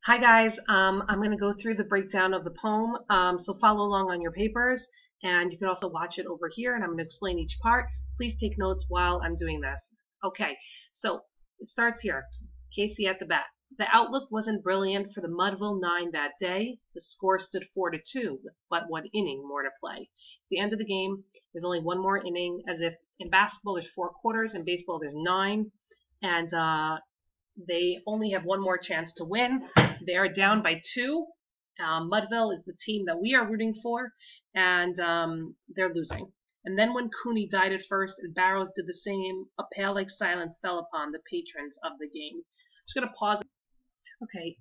Hi guys, I'm going to go through the breakdown of the poem, so follow along on your papers, and you can also watch it over here, and I'm going to explain each part. Please take notes while I'm doing this. Okay, so it starts here. Casey at the bat. The outlook wasn't brilliant for the Mudville Nine that day. The score stood 4-2 with but one inning more to play. At the end of the game, there's only one more inning, as if in basketball there's 4 quarters, in baseball there's 9, and they only have one more chance to win. They are down by 2. Mudville is the team that we are rooting for, and they're losing. And then when Cooney died at first and Barrows did the same, a pale-like silence fell upon the patrons of the game. I'm just going to pause. Okay,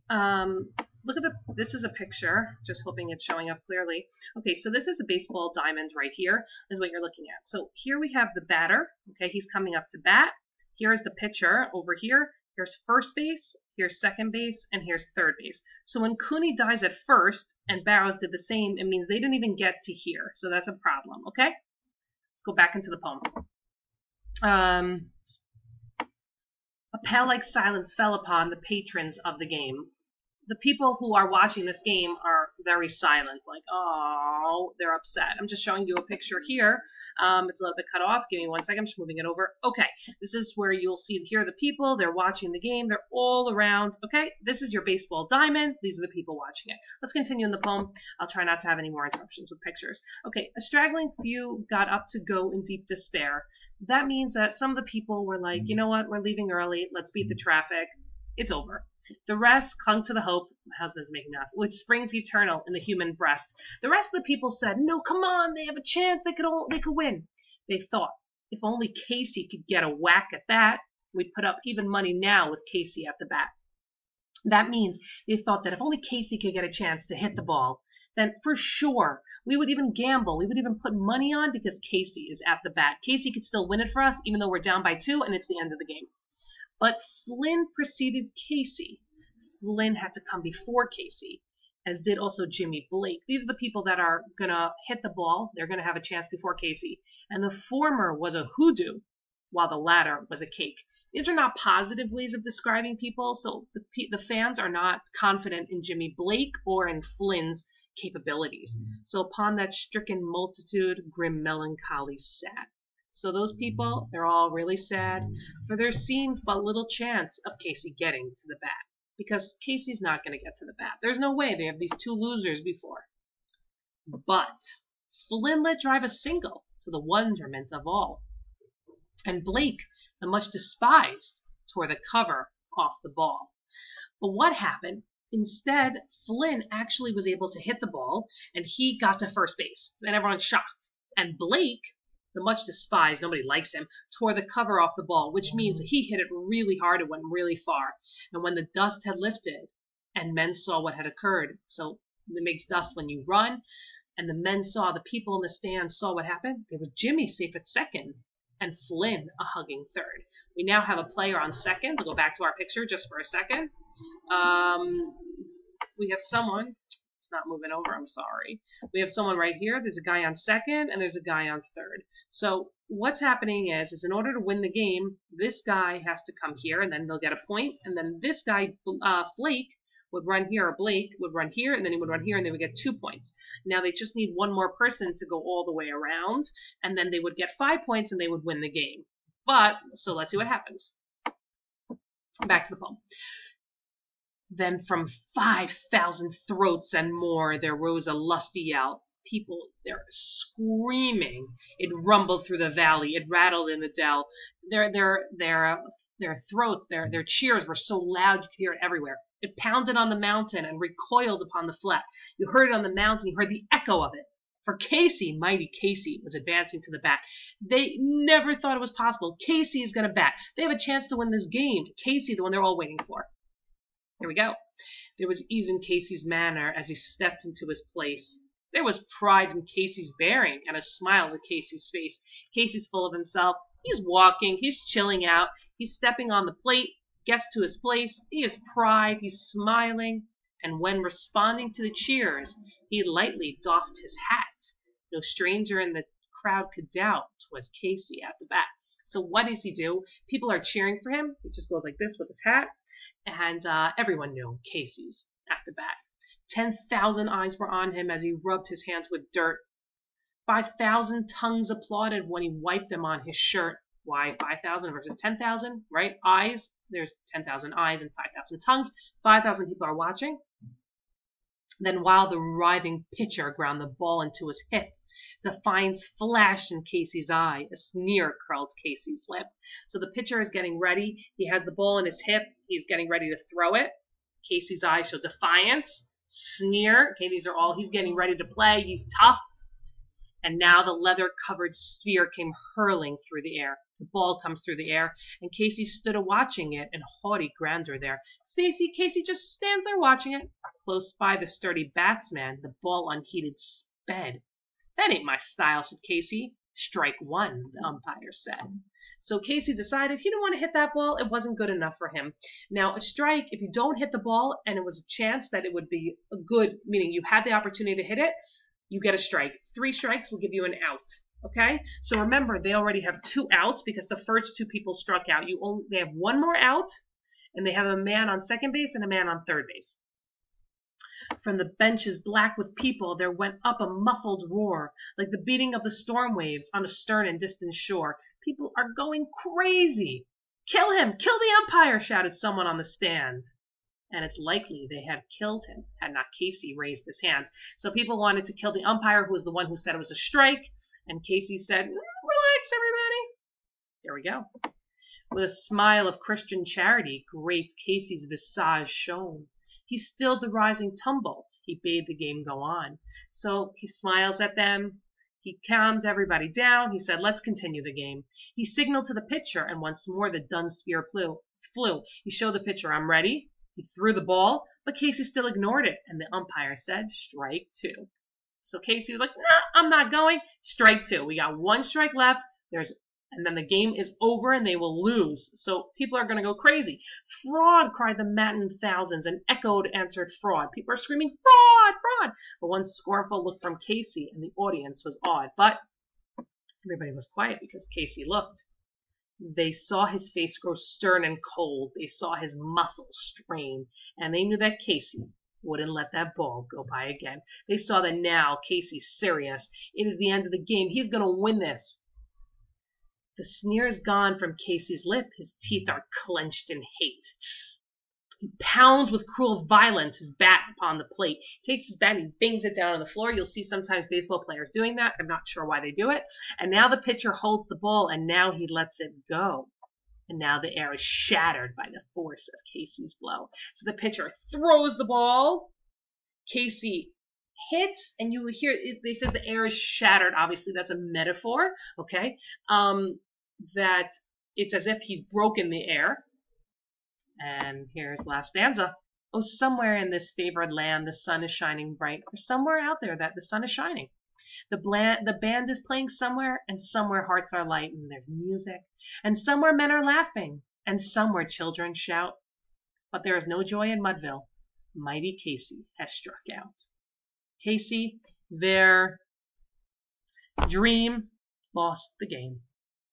look at this is a picture, just hoping it's showing up clearly. Okay, so this is a baseball diamond right here, is what you're looking at. So here we have the batter, okay, he's coming up to bat. Here's the pitcher over here. Here's first base, here's second base, and here's third base. So when Cooney dies at first and Barrows did the same, it means they didn't even get to here. So that's a problem, okay? Let's go back into the poem. A pale-like silence fell upon the patrons of the game. The people who are watching this game are very silent, like, oh, they're upset. I'm just showing you a picture here. It's a little bit cut off. Give me 1 second. I'm just moving it over. Okay, this is where you'll see here the people. They're watching the game. They're all around. Okay, this is your baseball diamond. These are the people watching it. Let's continue in the poem. I'll try not to have any more interruptions with pictures. Okay, a straggling few got up to go in deep despair. That means that some of the people were like, you know what, we're leaving early. Let's beat the traffic. It's over. The rest clung to the hope, my husband's making me laugh, which springs eternal in the human breast. The rest of the people said, no, come on, they have a chance, they could win. They thought, if only Casey could get a whack at that, we'd put up even money now with Casey at the bat. That means they thought that if only Casey could get a chance to hit the ball, then for sure we would even gamble. We would even put money on because Casey is at the bat. Casey could still win it for us, even though we're down by 2 and it's the end of the game. But Flynn preceded Casey. Flynn had to come before Casey, as did also Jimmy Blake. These are the people that are going to hit the ball. They're going to have a chance before Casey. And the former was a hoodoo, while the latter was a cake. These are not positive ways of describing people, so the fans are not confident in Jimmy Blake or in Flynn's capabilities. So upon that stricken multitude, grim melancholy sat. So those people, they're all really sad, for there seemed but little chance of Casey getting to the bat, because Casey's not going to get to the bat. There's no way. They have these 2 losers before. But Flynn let drive a single, to the wonderment of all. And Blake, the much despised, tore the cover off the ball. But what happened? Instead, Flynn actually was able to hit the ball, and he got to first base, and everyone's shocked. And Blake, the much despised, nobody likes him, tore the cover off the ball, which means he hit it really hard and went really far. And when the dust had lifted and men saw what had occurred, so it makes dust when you run, and the men saw, the people in the stands saw what happened, there was Jimmy safe at second and Flynn a hugging third. We now have a player on second. We'll go back to our picture just for a second. We have someone. It's not moving over, I'm sorry. We have someone right here. There's a guy on second and there's a guy on third. So what's happening is in order to win the game, this guy has to come here and then they'll get a point. And then this guy, Flake, would run here, or Blake would run here, and then he would run here, and they would get 2 points. Now they just need one more person to go all the way around, and then they would get 5 points and they would win the game. But, so let's see what happens. Back to the poem. Then from 5,000 throats and more there rose a lusty yell. People, they're screaming. It rumbled through the valley. It rattled in the dell. Their throats, their cheers were so loud you could hear it everywhere. It pounded on the mountain and recoiled upon the flat. You heard it on the mountain. You heard the echo of it. For Casey, mighty Casey, was advancing to the bat. They never thought it was possible. Casey is going to bat. They have a chance to win this game. Casey, the one they're all waiting for. Here we go. There was ease in Casey's manner as he stepped into his place. There was pride in Casey's bearing and a smile on Casey's face. Casey's full of himself. He's walking. He's chilling out. He's stepping on the plate. Gets to his place. He has pride. He's smiling. And when responding to the cheers, he lightly doffed his hat. No stranger in the crowd could doubt 'twas Casey at the bat. So what does he do? People are cheering for him. He just goes like this with his hat. And everyone knew Casey's the bat. 10,000 eyes were on him as he rubbed his hands with dirt. 5,000 tongues applauded when he wiped them on his shirt. Why 5,000 versus 10,000, right? Eyes, there's 10,000 eyes and 5,000 tongues. 5,000 people are watching. Then while the writhing pitcher ground the ball into his hip, defiance flashed in Casey's eye. A sneer curled Casey's lip. So the pitcher is getting ready. He has the ball in his hip. He's getting ready to throw it. Casey's eyes show defiance, sneer. Okay, these are all, he's getting ready to play. He's tough. And now the leather-covered sphere came hurling through the air. The ball comes through the air, and Casey stood a-watching it in haughty grandeur there. Casey just stands there watching it. Close by the sturdy batsman, the ball unheeded sped. That ain't my style, said Casey. Strike one, the umpire said. So Casey decided he didn't want to hit that ball. It wasn't good enough for him. Now, a strike, if you don't hit the ball and it was a chance that it would be a good, meaning you had the opportunity to hit it, you get a strike. 3 strikes will give you an out. Okay? So remember, they already have 2 outs because the first 2 people struck out. They have 1 more out, and they have a man on second base and a man on third base. From the benches black with people, there went up a muffled roar, like the beating of the storm waves on a stern and distant shore. People are going crazy. Kill him! Kill the umpire! Shouted someone on the stand. And it's likely they had killed him had not Casey raised his hand. So people wanted to kill the umpire, who was the one who said it was a strike, and Casey said, relax, everybody. There we go. With a smile of Christian charity, great Casey's visage shone. He stilled the rising tumult. He bade the game go on. So he smiles at them. He calmed everybody down. He said, let's continue the game. He signaled to the pitcher, and once more the dun sphere flew. He showed the pitcher, I'm ready. He threw the ball, but Casey still ignored it, and the umpire said, strike 2. So Casey was like, nah, I'm not going. Strike 2. We got 1 strike left. And then the game is over, and they will lose. So people are going to go crazy. Fraud, cried the maddened thousands, and echoed answered fraud. People are screaming, fraud, fraud. But one scornful look from Casey, and the audience was awed. But everybody was quiet because Casey looked. They saw his face grow stern and cold. They saw his muscles strain, and they knew that Casey wouldn't let that ball go by again. They saw that now Casey's serious. It is the end of the game. He's going to win this. The sneer is gone from Casey's lip. His teeth are clenched in hate. He pounds with cruel violence his bat upon the plate. He takes his bat and he bangs it down on the floor. You'll see sometimes baseball players doing that. I'm not sure why they do it. And now the pitcher holds the ball, and now he lets it go. And now the air is shattered by the force of Casey's blow. So the pitcher throws the ball. Casey hits, and you hear, they said the air is shattered. Obviously, that's a metaphor, okay? That it's as if he's broken the air. And here's the last stanza. Oh, somewhere in this favored land the sun is shining bright, or somewhere out there that the sun is shining. The band is playing somewhere, and somewhere hearts are light, and there's music, and somewhere men are laughing, and somewhere children shout. But there is no joy in Mudville. Mighty Casey has struck out. Casey, their dream, lost the game,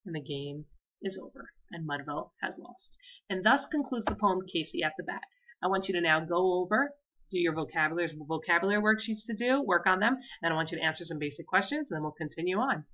and the game is over, and Mudville has lost. And thus concludes the poem Casey at the Bat. I want you to now go over, do your vocabulary worksheets to do, work on them, and I want you to answer some basic questions, and then we'll continue on.